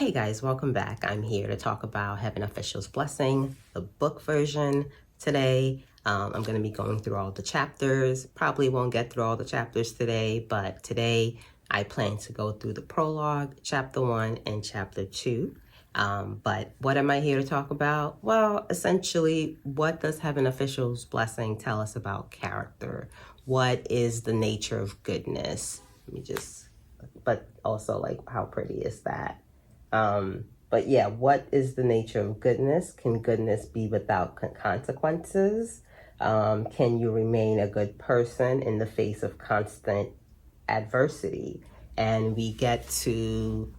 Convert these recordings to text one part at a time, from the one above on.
Hey guys, welcome back. I'm here to talk about Heaven Official's Blessing, the book version today. I'm going to be going through all the chapters. Probably won't get through all the chapters today, but today I plan to go through the prologue, chapter 1 and chapter 2. But what am I here to talk about? Well, essentially, what does Heaven Official's Blessing tell us about character? What is the nature of goodness? But also, like, how pretty is that? But yeah, what is the nature of goodness? Can goodness be without consequences? Can you remain a good person in the face of constant adversity? And we get to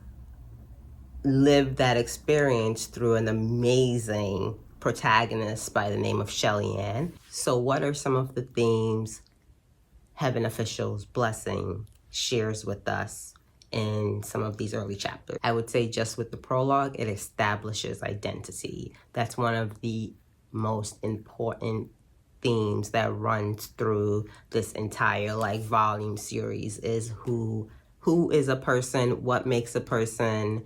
live that experience through an amazing protagonist by the name of Shelly Ann. So what are some of the themes Heaven Official's Blessing shares with us in some of these early chapters? I would say just with the prologue, it establishes identity. That's one of the most important themes that runs through this entire volume series is who is a person, what makes a person,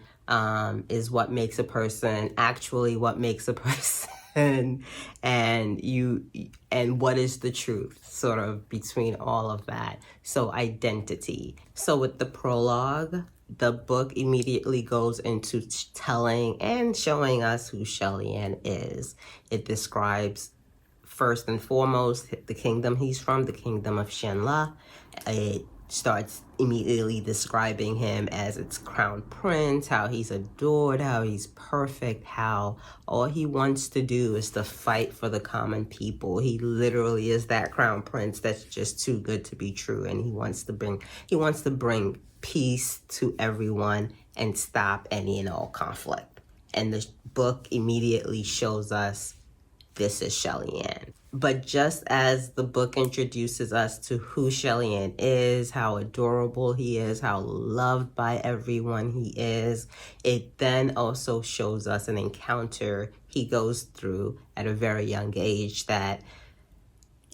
is what makes a person actually what makes a person. and what is the truth sort of between all of that. So identity. So with the prologue, the book immediately goes into telling and showing us who Shelly Ann is. It describes first and foremost the kingdom he's from, the kingdom of Shenla. It starts immediately describing him as its crown prince, how he's adored, how he's perfect, how all he wants to do is to fight for the common people. He literally is that crown prince that's just too good to be true, and he wants to bring peace to everyone and stop any and all conflict. And the book immediately shows us this is Shelly Ann. But just as the book introduces us to who Shelly Ann is, how adorable he is, how loved by everyone he is, it then also shows us an encounter he goes through at a very young age that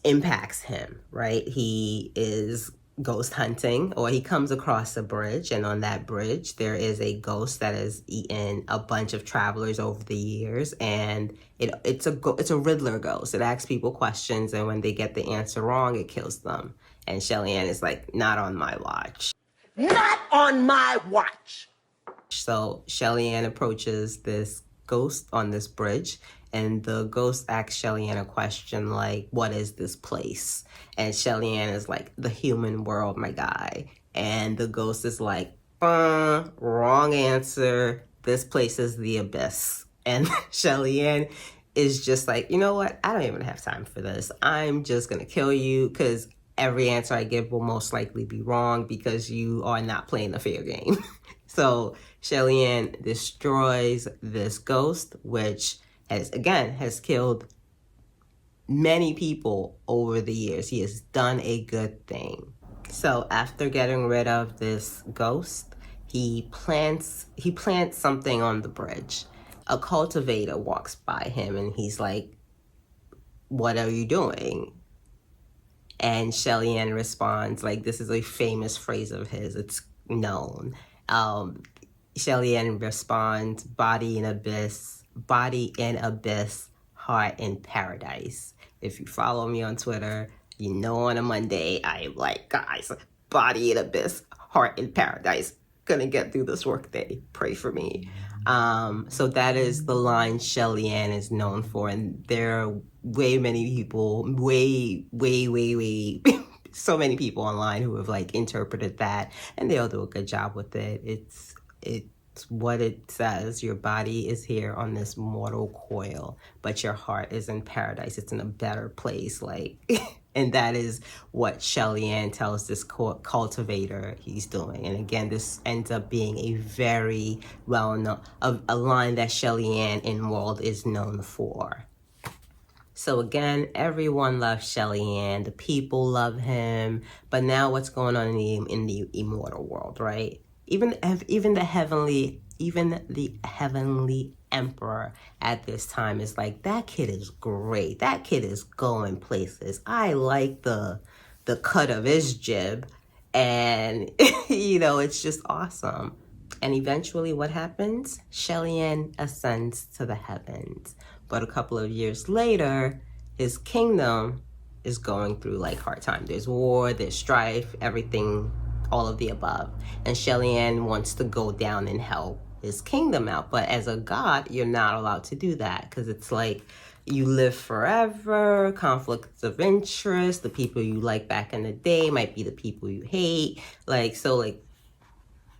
impacts him, right? He is ghost hunting, or he comes across a bridge, and on that bridge there is a ghost that has eaten a bunch of travelers over the years, and it's a Riddler ghost. It asks people questions, and when they get the answer wrong, it kills them. And Shelly Ann is like, not on my watch. Not on my watch. So Shelly Ann approaches this ghost on this bridge, and the ghost asks Shelly Ann a question like, what is this place? And Shelly Ann is like, the human world, my guy. And the ghost is like, wrong answer. This place is the abyss. And Shelly Ann is just like, you know what? I don't even have time for this. I'm just going to kill you, because every answer I give will most likely be wrong because you are not playing a fair game. So Shelly Ann destroys this ghost, which has killed many people over the years. He has done a good thing. So after getting rid of this ghost, he plants something on the bridge. A cultivator walks by him, and he's like, what are you doing? And Shelly Ann responds, like, this is a famous phrase of his. It's known. Shelly Ann responds, body in abyss, heart in paradise. If you follow me on Twitter, you know on a Monday, I'm like, guys, body in abyss, heart in paradise. Gonna get through this work day. Pray for me. So that is the line Shelly Ann is known for. And there are way many people, way, so many people online who have interpreted that, and they'll do a good job with it. It's what it says. Your body is here on this mortal coil, but your heart is in paradise. It's in a better place. And that is what Shelly Ann tells this cultivator he's doing. And again, this ends up being a very well-known, a line that Shelly Ann in world is known for. So again, everyone loves Shelly Ann. The people love him. But now what's going on in the immortal world, right? Even the heavenly emperor at this time is like, that kid is great. That kid is going places. I like the cut of his jib, and it's just awesome. And eventually what happens? Shelly-Ann ascends to the heavens. But a couple of years later, his kingdom is going through like hard time. There's war, there's strife, everything, all of the above. And Shelly-Ann wants to go down and help his kingdom out. But as a god, you're not allowed to do that because it's like you live forever, conflicts of interest, the people you like back in the day might be the people you hate.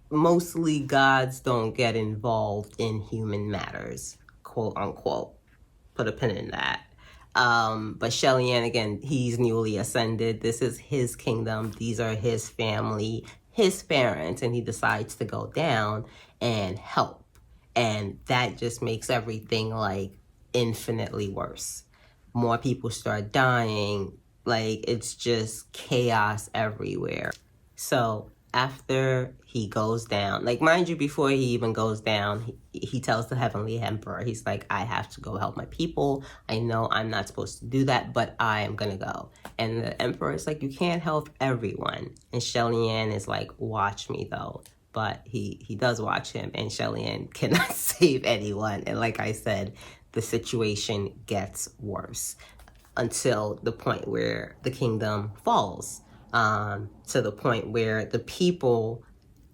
Mostly gods don't get involved in human matters, quote unquote. Put a pin in that. But Shelly-Ann, again, he's newly ascended. This is his kingdom. These are his family, his parents, and he decides to go down and help. And that just makes everything like infinitely worse. More people start dying. Like, it's just chaos everywhere. So after he goes down, like, mind you, before he even goes down, he tells the Heavenly Emperor, he's like, I have to go help my people. I know I'm not supposed to do that, but I am gonna go. And the Emperor is like, you can't help everyone. And Shelly-Ann is like, watch me though. But he does watch him, and Shelly-Ann cannot save anyone. And like I said, the situation gets worse until the point where the kingdom falls. To the point where the people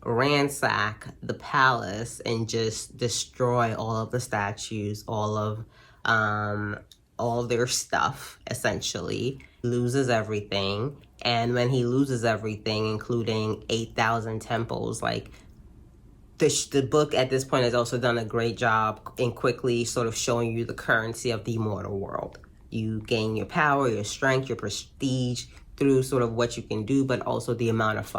ransack the palace and just destroy all of the statues, all of their stuff, essentially. Loses everything. And when he loses everything, including 8,000 temples, like, the book at this point has also done a great job in quickly sort of showing you the currency of the immortal world. You gain your power, your strength, your prestige through sort of what you can do, but also the amount of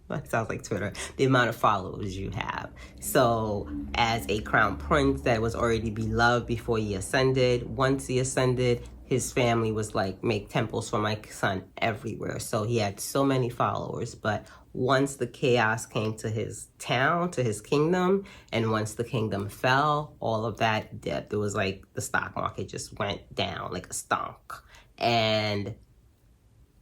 that sounds like Twitter, the amount of followers you have. So as a crown prince that was already beloved before he ascended, once he ascended, his family was like, make temples for my son everywhere. So he had so many followers. But once the chaos came to his town, to his kingdom, and once the kingdom fell, all of that dipped. It was like the stock market just went down like a stonk. And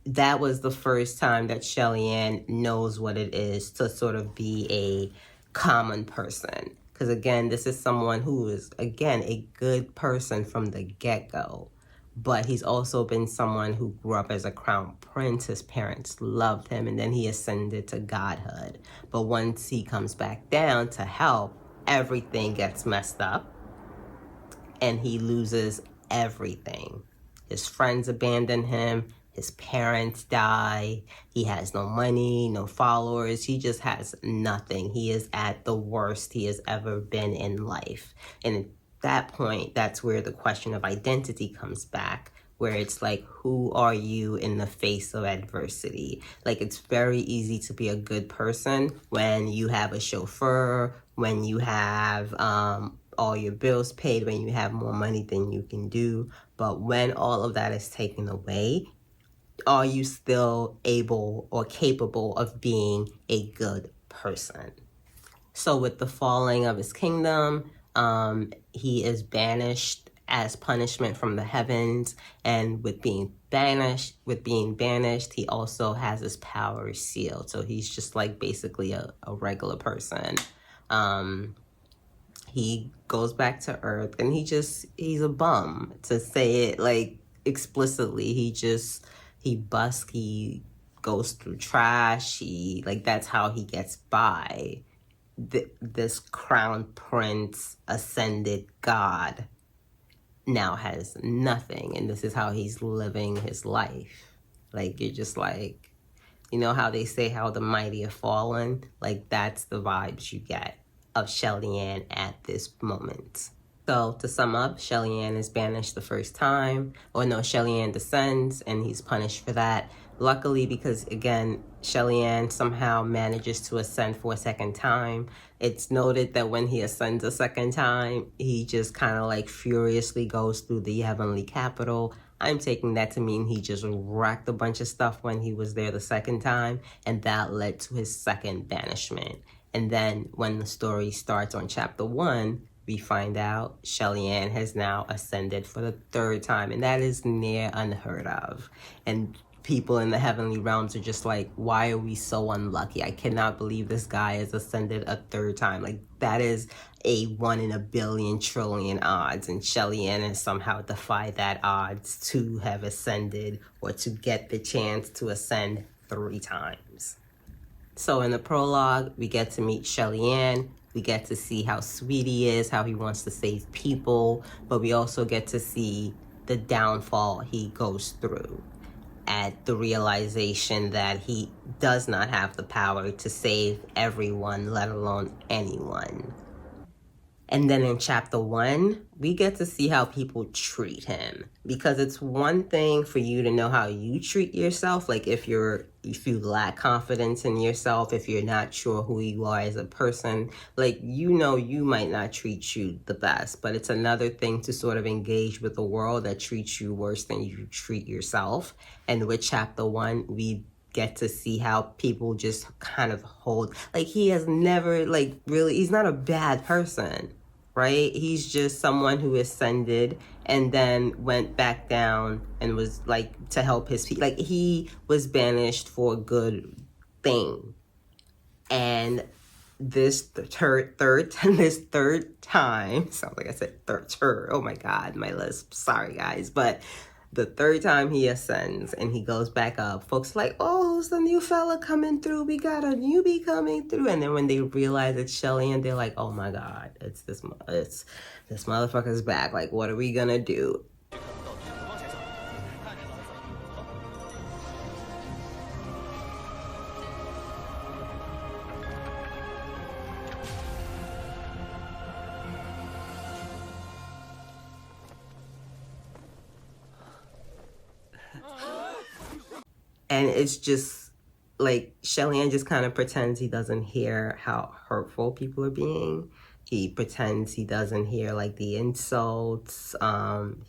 that was the first time that Shelly-Ann knows what it is to sort of be a common person. Because again, this is someone who is, again, a good person from the get-go. But he's also been someone who grew up as a crown prince. His parents loved him, and then he ascended to godhood. But once he comes back down to help, everything gets messed up, and he loses everything. His friends abandon him. His parents die. He has no money, no followers. He just has nothing. He is at the worst he has ever been in life. And at that point, that's where the question of identity comes back, where it's like, who are you in the face of adversity? Like, it's very easy to be a good person when you have a chauffeur, when you have all your bills paid, when you have more money than you can do. But when all of that is taken away, are you still able or capable of being a good person? So with the falling of his kingdom, he is banished as punishment from the heavens. And with being banished, he also has his power sealed. So he's just like basically a regular person. He goes back to Earth, and he's a bum, to say it like explicitly. He busks, he goes through trash, that's how he gets by. This crown prince, ascended god, now has nothing, and this is how he's living his life. Like, you're just like, you know how they say how the mighty have fallen? Like, that's the vibes you get of Shelly-Ann at this moment. So to sum up, Shelly-Ann is banished the first time. Shelly-Ann descends, and he's punished for that. Luckily, because again, Shelly-Ann somehow manages to ascend for a second time. It's noted that when he ascends a second time, he just kind of like furiously goes through the heavenly capital. I'm taking that to mean he just wrecked a bunch of stuff when he was there the second time, and that led to his second banishment. And then when the story starts on chapter 1, we find out Shelly-Ann has now ascended for the third time, and that is near unheard of. And people in the heavenly realms are just like, why are we so unlucky? I cannot believe this guy has ascended a third time. Like, that is a 1 in a billion trillion odds, and Shelly-Ann has somehow defied that odds to have ascended or to get the chance to ascend 3 times. So in the prologue, we get to meet Shelly-Ann. We get to see how sweet he is, how he wants to save people, but we also get to see the downfall he goes through at the realization that he does not have the power to save everyone, let alone anyone. And then in chapter 1, we get to see how people treat him, because it's one thing for you to know how you treat yourself. Like if you lack confidence in yourself, if you're not sure who you are as a person, like, you might not treat you the best, but it's another thing to sort of engage with a world that treats you worse than you treat yourself. And with chapter 1, we get to see how people just kind of hold, like, he has never, like, really, he's not a bad person, right? He's just someone who ascended and then went back down and was like to help his people. Like, he was banished for a good thing. And this third time, sounds like I said third, oh my God, my lisp, sorry guys, but the third time he ascends and he goes back up, folks are like, oh, who's the new fella coming through? We got a newbie coming through. And then when they realize it's Shelly-Ann, they're like, oh my God, it's this motherfucker's back. Like, what are we gonna do? And it's just like Shelly-Ann just kind of pretends he doesn't hear how hurtful people are being. He pretends he doesn't hear like the insults.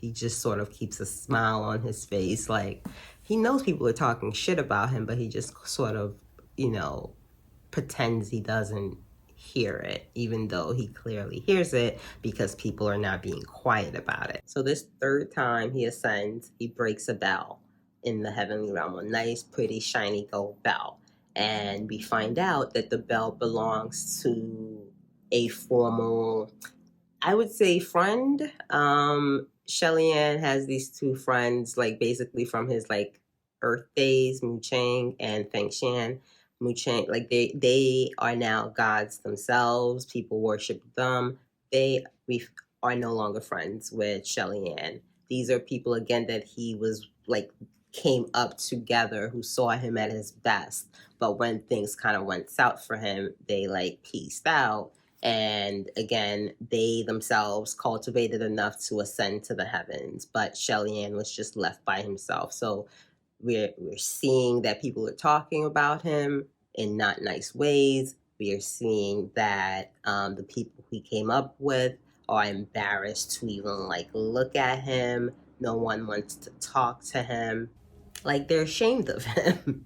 He just sort of keeps a smile on his face. Like, he knows people are talking shit about him, but he just sort of, pretends he doesn't hear it, even though he clearly hears it because people are not being quiet about it. So this third time he ascends, he breaks a bell in the heavenly realm, a nice, pretty, shiny gold bell. And we find out that the bell belongs to a formal, I would say, friend. Shelly-Ann has these 2 friends, like, basically from his, like, Earth days, Mu Chang and Feng Shan. Mu Chang, like, they are now gods themselves. People worship them. We are no longer friends with Shelly-Ann. These are people, again, that he was, like, came up together, who saw him at his best. But when things kind of went south for him, they, like, peaced out. And again, they themselves cultivated enough to ascend to the heavens, but Shelly-Ann was just left by himself. So we're seeing that people are talking about him in not nice ways. We are seeing that the people he came up with are embarrassed to even, like, look at him. No one wants to talk to him. Like, they're ashamed of him.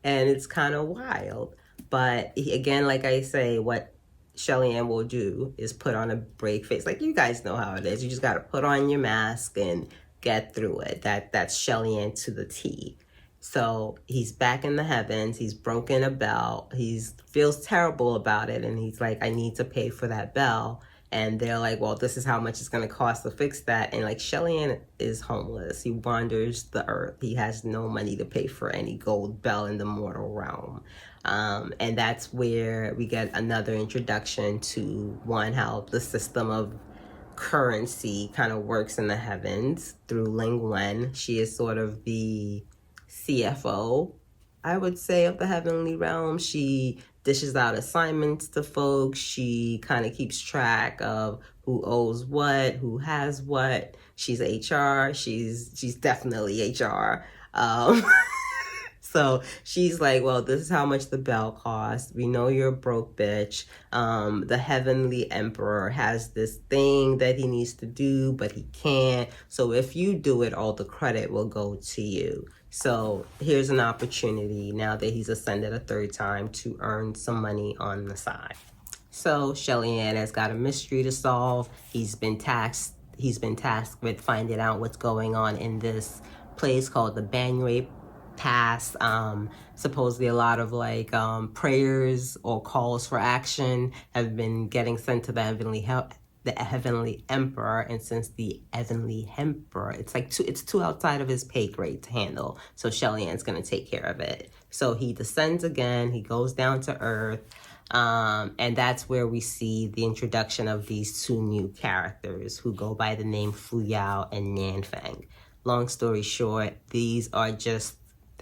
And it's kind of wild. But again, like I say, what Shelly-Ann will do is put on a brave face. Like, you guys know how it is. You just got to put on your mask and get through it. That's Shelly-Ann to the T. So he's back in the heavens. He's broken a bell. He feels terrible about it. And he's like, I need to pay for that bell. And they're like, well, this is how much it's going to cost to fix that. And, like, Shelly-Ann is homeless. He wanders the earth. He has no money to pay for any gold bell in the mortal realm. And that's where we get another introduction to, one, how the system of currency kind of works in the heavens through Ling Wen. She is sort of the CFO, I would say, of the heavenly realm. She dishes out assignments to folks. She kind of keeps track of who owes what, who has what. She's HR. She's definitely HR. So she's like, well, this is how much the bell costs. We know you're a broke bitch. The heavenly emperor has this thing that he needs to do, but he can't. So if you do it, all the credit will go to you. So here's an opportunity, now that he's ascended a third time, to earn some money on the side. So Shelly-Ann has got a mystery to solve. He's been tasked with finding out what's going on in this place called the danmei past, supposedly a lot of like prayers or calls for action have been getting sent to the heavenly emperor, and since the heavenly emperor, it's too outside of his pay grade to handle, so Shelly-Ann's gonna take care of it. So he descends again, he goes down to earth, and that's where we see the introduction of these two new characters who go by the name Fu Yao and Nanfeng. Long story short, these are just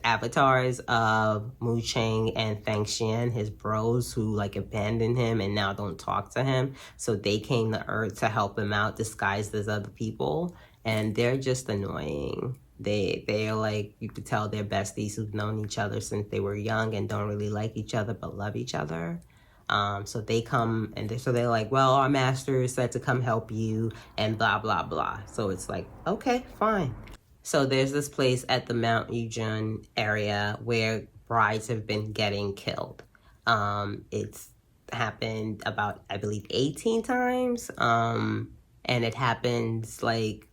avatars of Mu Chang and Feng Xian, his bros who like abandoned him and now don't talk to him. So they came to Earth to help him out disguised as other people, and they're just annoying. They're like, you could tell they're besties who've known each other since they were young and don't really like each other but love each other. So they come and they're like, well, our master said to come help you and blah blah blah. So it's like, okay, fine. So there's this place at the Mount Yujun area where brides have been getting killed. It's happened about, I believe, 18 times. And it happens like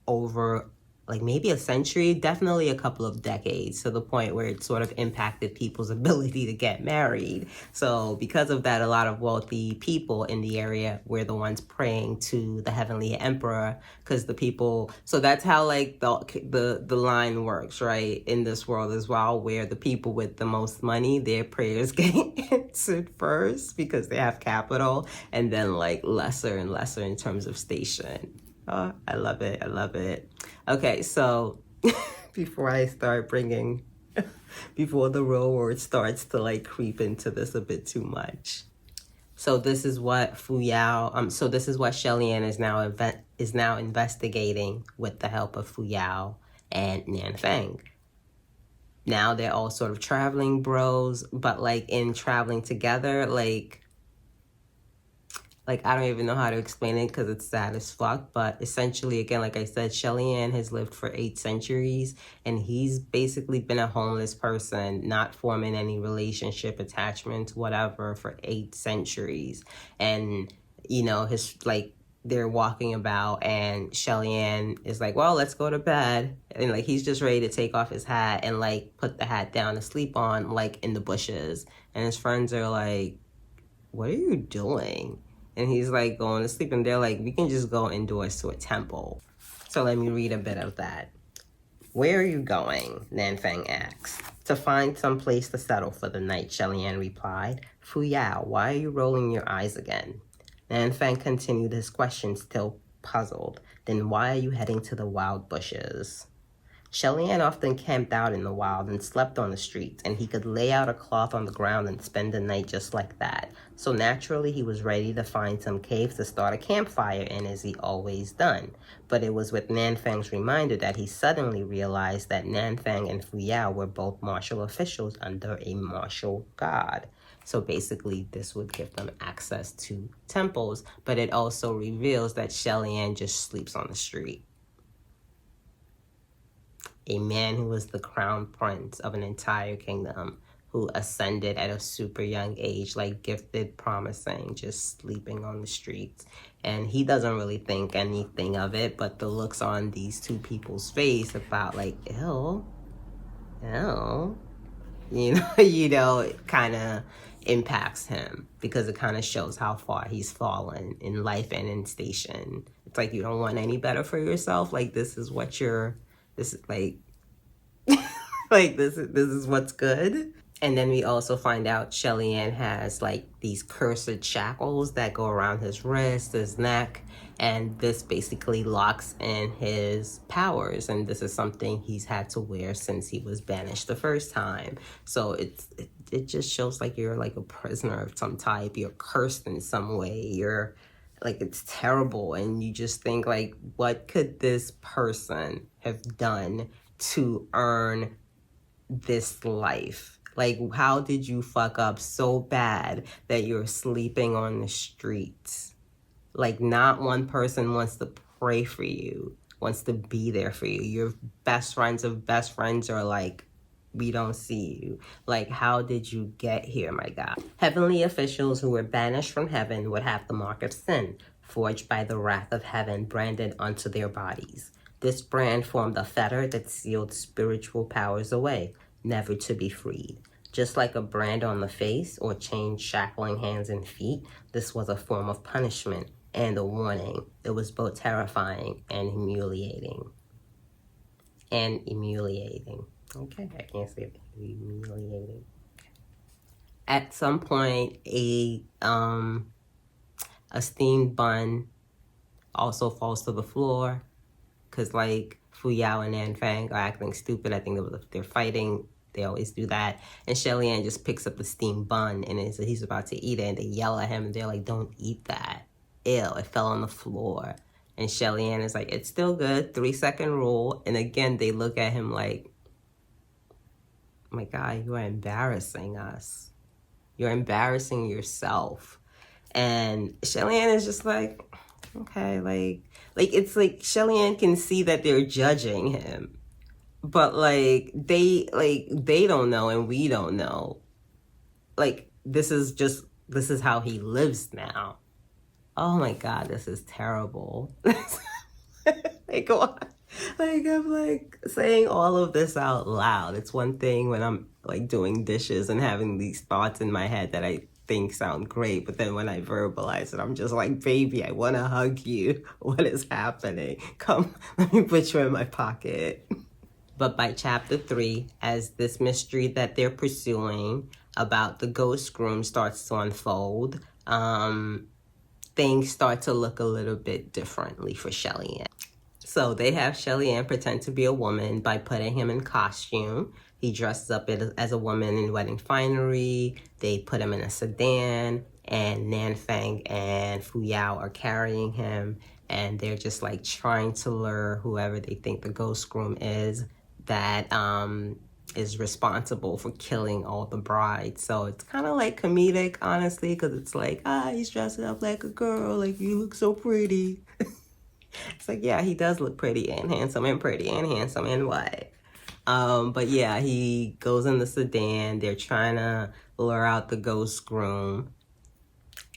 over like maybe a century, definitely a couple of decades, to the point where it sort of impacted people's ability to get married. So because of that, a lot of wealthy people in the area were the ones praying to the heavenly emperor, because the people, so that's how like the line works, right, in this world as well, where the people with the most money, their prayers get answered first because they have capital, and then like lesser and lesser in terms of station. Oh, I love it. I love it. Okay, so before the real world starts to like creep into this a bit too much. So this is what this is what Shelly-Ann is now investigating with the help of Fu Yao and Nanfeng. Now they're all sort of traveling bros, but like in traveling together, like I don't even know how to explain it because it's sad as fuck. But essentially, again, like I said, Shelly-Ann has lived for 8 centuries, and he's basically been a homeless person, not forming any relationship, attachment, whatever, for 8 centuries. And, you know, they're walking about, and Shelly-Ann is like, well, let's go to bed. And like, he's just ready to take off his hat and like put the hat down to sleep on, like in the bushes. And his friends are like, what are you doing? And he's like going to sleep, and they're like, we can just go indoors to a temple. So let me read a bit of that. Where are you going? Nanfeng asked. To find some place to settle for the night, Shelly-Ann replied. Fu Yao, why are you rolling your eyes again? Nanfeng continued his question, still puzzled. Then why are you heading to the wild bushes? Shelly-Ann often camped out in the wild and slept on the streets, and he could lay out a cloth on the ground and spend the night just like that. So naturally, he was ready to find some caves to start a campfire in, as he always done. But it was with Nanfeng's reminder that he suddenly realized that Nanfeng and Fu Yao were both martial officials under a martial god. So basically, this would give them access to temples, but it also reveals that Shelly-Ann just sleeps on the street. A man who was the crown prince of an entire kingdom, who ascended at a super young age, like gifted, promising, just sleeping on the streets. And he doesn't really think anything of it, but the looks on these two people's face about like, ew, it kind of impacts him, because it kind of shows how far he's fallen in life and in station. It's like, you don't want any better for yourself. Like, this is what this is like, this is what's good. And then we also find out Shelly-Ann has like these cursed shackles that go around his wrist, his neck, and this basically locks in his powers. And this is something he's had to wear since he was banished the first time. So it just shows like you're like a prisoner of some type. You're cursed in some way. You're like, it's terrible. And you just think like, what could this person have done to earn this life? Like, how did you fuck up so bad that you're sleeping on the streets? Like, not one person wants to pray for you, wants to be there for you. Your best friends of best friends are like, we don't see you. Like, how did you get here, my God? Heavenly officials who were banished from heaven would have the mark of sin, forged by the wrath of heaven, branded onto their bodies. This brand formed a fetter that sealed spiritual powers away. never to be freed. Just like a brand on the face or chains shackling hands and feet, this was a form of punishment and a warning. It was both terrifying and humiliating. Okay, I can't say it. Humiliating. At some point, a steamed bun also falls to the floor because like Fu Yao and Nan Fang are acting stupid. I think they're fighting. They always do that. And Shelly Ann just picks up the steamed bun and he's about to eat it, and they yell at him and they're like, "Don't eat that. Ew, it fell on the floor." And Shelly Ann is like, "It's still good, 3-second rule." And again, they look at him like, "My God, you are embarrassing us. You're embarrassing yourself." And Shelly Ann is just like, okay, like it's like Shelly Ann can see that they're judging him, but they don't know and we don't know. Like this is how he lives now. Oh my God, this is terrible. Like what? Like I'm like saying all of this out loud. It's one thing when I'm like doing dishes and having these thoughts in my head that I think sound great, but then when I verbalize it, I'm just like, baby, I want to hug you. What is happening? Come, let me put you in my pocket. But by chapter 3, as this mystery that they're pursuing about the ghost groom starts to unfold, things start to look a little bit differently for Shelly Ann. So they have Shelly Ann pretend to be a woman by putting him in costume. He dresses up as a woman in wedding finery. They put him in a sedan, and Nan Fang and Fu Yao are carrying him, and they're just like trying to lure whoever they think the ghost groom is that is responsible for killing all the brides. So it's kind of like comedic, honestly, because it's like, he's dressing up like a girl, like you look so pretty. It's like, yeah, he does look pretty and handsome and what? But yeah, he goes in the sedan. They're trying to lure out the ghost groom.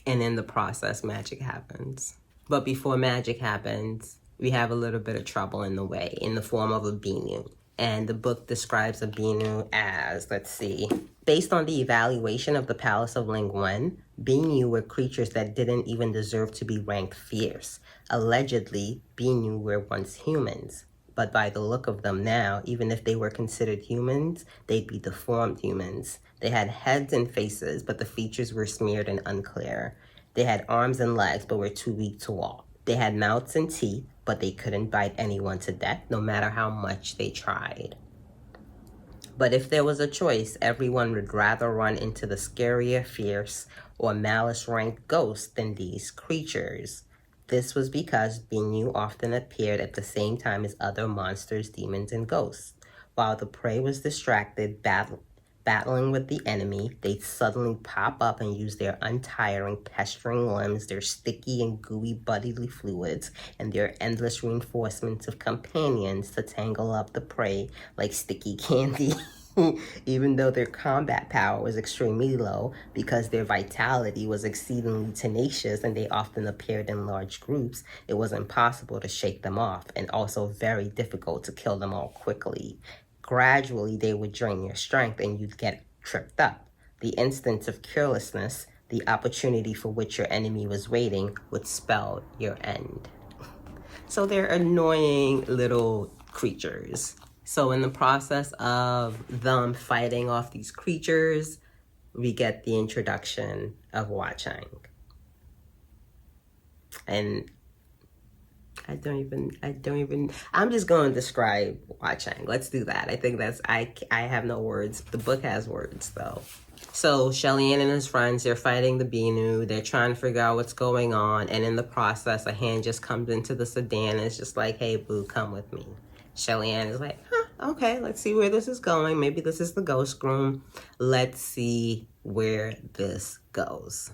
And in the process, magic happens. But before magic happens, we have a little bit of trouble in the way in the form of a Binu. And the book describes a Binu as, let's see, based on the evaluation of the Palace of Lingwen, Binu were creatures that didn't even deserve to be ranked fierce. Allegedly, Binu were once humans. But by the look of them now, even if they were considered humans, they'd be deformed humans. They had heads and faces, but the features were smeared and unclear. They had arms and legs, but were too weak to walk. They had mouths and teeth, but they couldn't bite anyone to death, no matter how much they tried. But if there was a choice, everyone would rather run into the scarier, fierce, or malice-ranked ghosts than these creatures. This was because Binu often appeared at the same time as other monsters, demons, and ghosts. While the prey was distracted, battling with the enemy, they'd suddenly pop up and use their untiring, pestering limbs, their sticky and gooey bodily fluids, and their endless reinforcements of companions to tangle up the prey like sticky candy. Even though their combat power was extremely low because their vitality was exceedingly tenacious and they often appeared in large groups, it was impossible to shake them off and also very difficult to kill them all quickly. Gradually, they would drain your strength and you'd get tripped up. The instance of carelessness, the opportunity for which your enemy was waiting, would spell your end. So they're annoying little creatures. So in the process of them fighting off these creatures, we get the introduction of Wachang. And I'm just going to describe Wachang. Let's do that. I think I have no words. The book has words though. So Shelly Ann and his friends, they're fighting the Binu. They're trying to figure out what's going on. And in the process, a hand just comes into the sedan and it's just like, hey, boo, come with me. Shelly Ann is like, okay, let's see where this is going. Maybe this is the ghost groom. Let's see where this goes.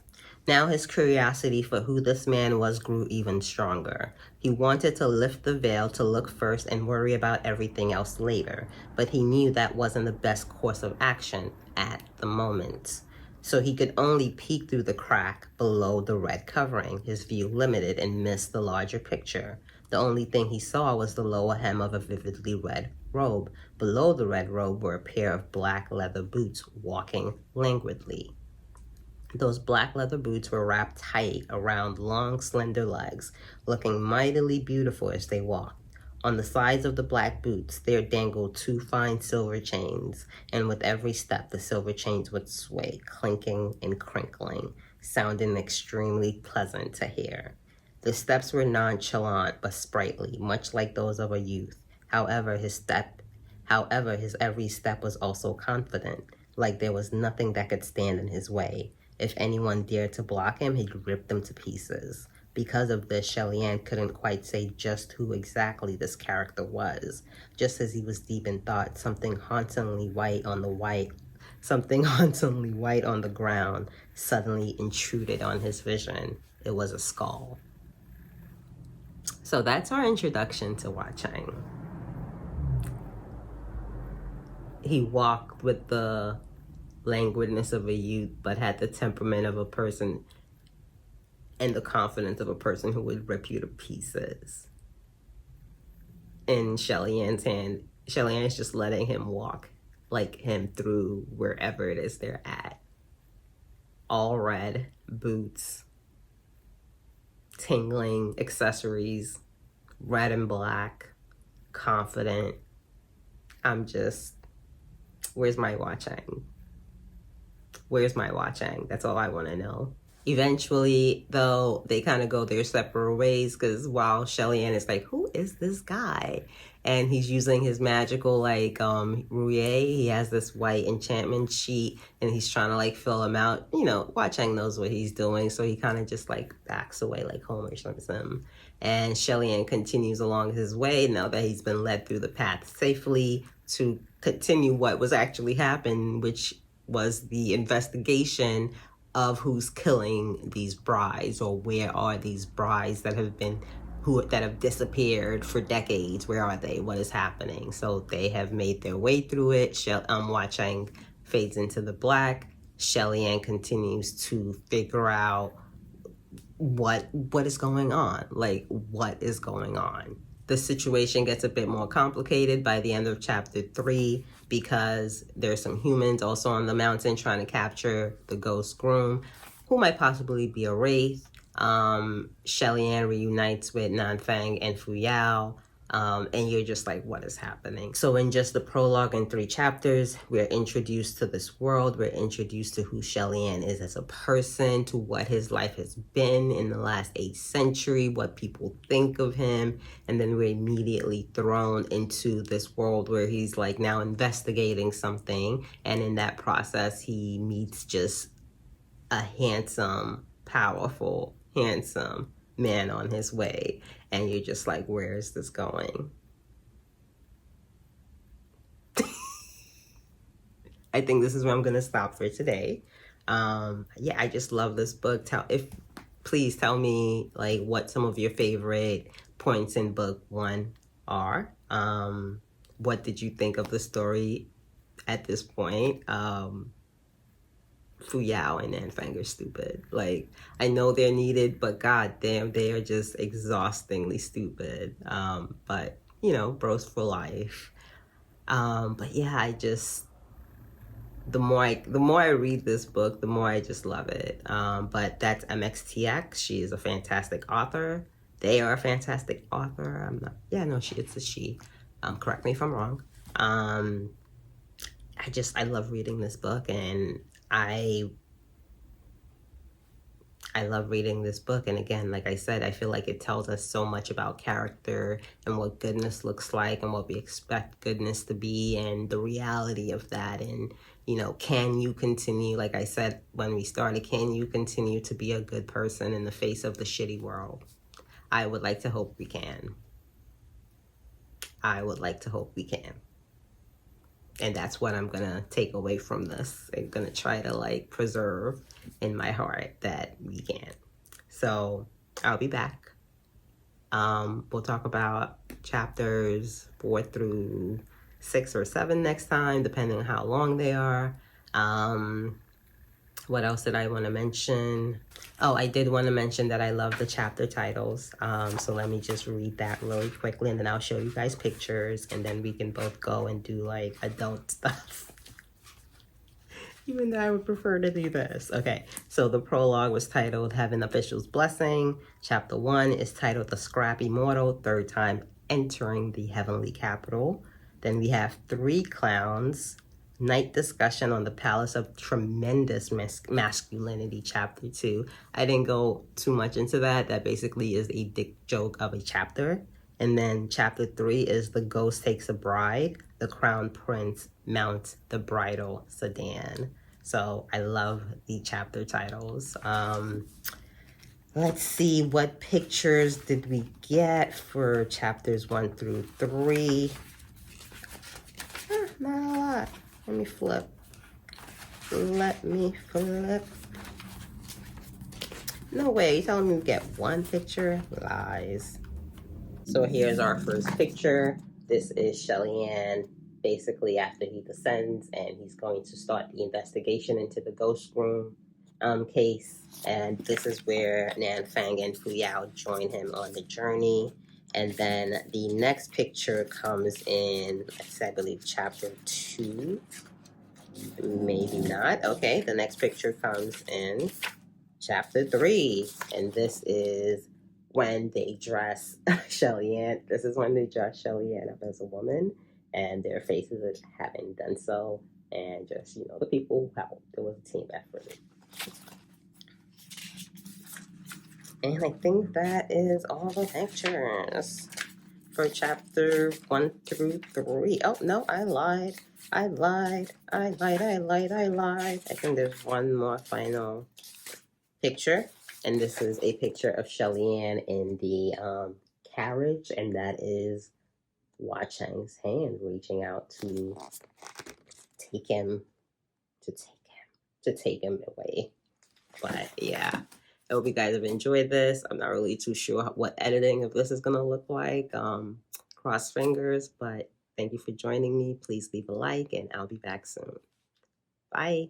Now his curiosity for who this man was grew even stronger. He wanted to lift the veil to look first and worry about everything else later, but he knew that wasn't the best course of action at the moment. so he could only peek through the crack below the red covering, his view limited, and missed the larger picture. The only thing he saw was the lower hem of a vividly red robe. Below the red robe were a pair of black leather boots walking languidly. Those black leather boots were wrapped tight around long, slender legs, looking mightily beautiful as they walked. On the sides of the black boots there dangled 2 fine silver chains, and with every step the silver chains would sway, clinking and crinkling, sounding extremely pleasant to hear. The steps were nonchalant but sprightly, much like those of a youth. However, his every step was also confident, like there was nothing that could stand in his way. If anyone dared to block him, he'd rip them to pieces. Because of this, Shelly-Ann couldn't quite say just who exactly this character was. Just as he was deep in thought, something hauntingly white on the ground suddenly intruded on his vision. It was a skull. So that's our introduction to Hua Chang. He walked with the languidness of a youth, but had the temperament of a person and the confidence of a person who would rip you to pieces. In Shelly-Ann's hand, Shelly-Ann is just letting him walk like him through wherever it is they're at. All red, boots, tingling accessories, red and black, confident. Where's my Hua Chang? Where's my Hua Chang? That's all I want to know. Eventually, though, they kind of go their separate ways, because while Shelly-Ann is like, who is this guy? And he's using his magical, rouye. He has this white enchantment sheet, and he's trying to, fill him out. Hua Chang knows what he's doing, so he kind of just, backs away like Homer Simpson. And Shelly-Ann continues along his way, now that he's been led through the path safely, to continue what was actually happening, which was the investigation of who's killing these brides, or where are these brides that have disappeared for decades. Where are they? What is happening? So they have made their way through it. Hua Chang fades into the black. Shelly-Ann continues to figure out what is going on. What is going on? The situation gets a bit more complicated by the end of chapter 3, because there's some humans also on the mountain trying to capture the ghost groom, who might possibly be a wraith. Shelly-Ann reunites with Nanfang and Fuyao, and you're just like, what is happening? So in just the prologue in 3 chapters, we're introduced to this world. We're introduced to who Shelly-Ann is as a person, to what his life has been in the last 8th century, what people think of him, and then we're immediately thrown into this world where he's now investigating something, and in that process he meets just a handsome, powerful, handsome man on his way, and you're just like, where is this going? I think this is where I'm gonna stop for today. I just love this book. Please tell me what some of your favorite points in book 1 are. What did you think of the story at this point? Fuyao and Nanfang are stupid. I know they're needed, but goddamn, they are just exhaustingly stupid. But bros for life. But yeah, the more I read this book, the more I just love it. But that's MXTX. She is a fantastic author. They are a fantastic author. It's a she. Correct me if I'm wrong. I love reading this book, and I love reading this book. And again, like I said, I feel like it tells us so much about character and what goodness looks like and what we expect goodness to be, and the reality of that. And, can you continue, like I said when we started, can you continue to be a good person in the face of the shitty world? I would like to hope we can. And that's what I'm going to take away from this. I'm going to try to preserve in my heart that we can. So I'll be back. We'll talk about chapters 4 through 6 or 7 next time, depending on how long they are. What else did I want to mention? Oh, I did want to mention that I love the chapter titles. So let me just read that really quickly, and then I'll show you guys pictures, and then we can both go and do like adult stuff. Even though I would prefer to do this. Okay, so the prologue was titled Heaven Official's Blessing. Chapter 1 is titled The Scrappy Mortal, third time entering the heavenly capital. Then we have 3 clowns. Night discussion on the Palace of Tremendous Masculinity, Chapter 2. I didn't go too much into that. That basically is a dick joke of a chapter. And then Chapter 3 is The Ghost Takes a Bride. The Crown Prince mounts the bridal sedan. So I love the chapter titles. Let's see, what pictures did we get for chapters 1 through 3? Not a lot. Let me flip. No way, you telling me to get 1 picture? Lies. So here's our first picture. This is Shelly-Ann basically after he descends, and he's going to start the investigation into the ghost room case. And this is where Nan Fang and Fuyao join him on the journey. And then the next picture comes in, I believe, chapter 2. Maybe not. Okay, the next picture comes in chapter 3. And this is when they dress Shelly-Ann. This is when they dress Shelly-Ann up as a woman, and their faces haven't done so. And just, you know, the people who helped. It was a team effort. And I think that is all the pictures for chapter 1 through 3. Oh, no, I lied. I think there's one more final picture. And this is a picture of Shelly-Ann in the carriage. And that is Hua Chang's hand reaching out to take him away. But yeah, I hope you guys have enjoyed this. I'm not really too sure what editing of this is gonna look like. Cross fingers, but thank you for joining me. Please leave a like, and I'll be back soon. Bye.